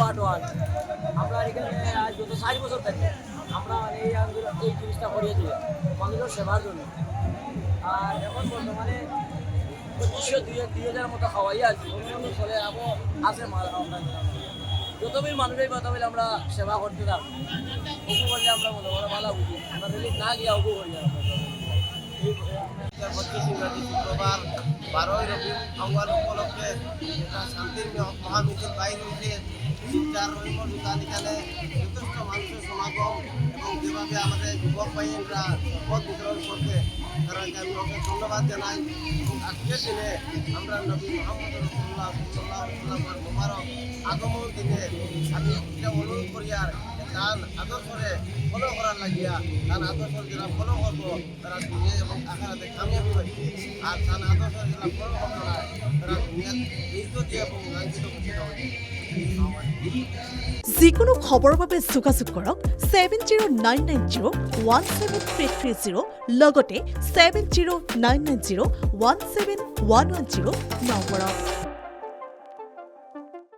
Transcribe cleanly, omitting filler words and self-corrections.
Part one. আমরা এখানে আজ গত ৬০ বছর থাকি। আমরা এই আন্দোলন এই জিনিসটা করিয়ে দিই মানুষের সেবার জন্য। আর এখন বর্তমানে ২৫০০-২০০০ মতো খাওয়াই আছি চলে যাবো আছে মাল আমরা যতবিল মানুষের কথা আমরা সেবা করতে থাকি ওপু করলে আমরা মনে করে ভালো বুঝি আমরা রিলিফ না গিয়ে ওপু করি শুক্রবার 12 রবি আউয়াল উপলক্ষে শান্তির মহামিছিল বাইর হয়েছে। শিবচার রহিমর জুতানিকালে যথেষ্ট মানুষের সমাগম এবং যেভাবে আমাদের যুবক ভাইয়েরা পথ বিতরণ করতে তাদেরকে আমি অনেক ধন্যবাদ জানাই। এবং আজকের দিনে আমরা নবী মোহাম্মদ রসুল্লাহ সাল্লাল্লাহু মোবারক আগমন দিনে আমি এটা অনুরোধ করি আর তার আদর্শরে ফলো করার লাগিয়া তার আদর্শ যারা ফলো করবো তারা দুনিয়া এবং আখারাতে কামিয়াবি হবে। আর তার আদর্শ যারা ফলো করবো না তারা দুনিয়ার ইজ্জতি এবং লাঞ্ছিত ঘোষিত হবে। যিকোনো খবৰৰ বাবে যোগাযোগ কৰক 7099017330 লগতে 7099017110 নম্বৰত।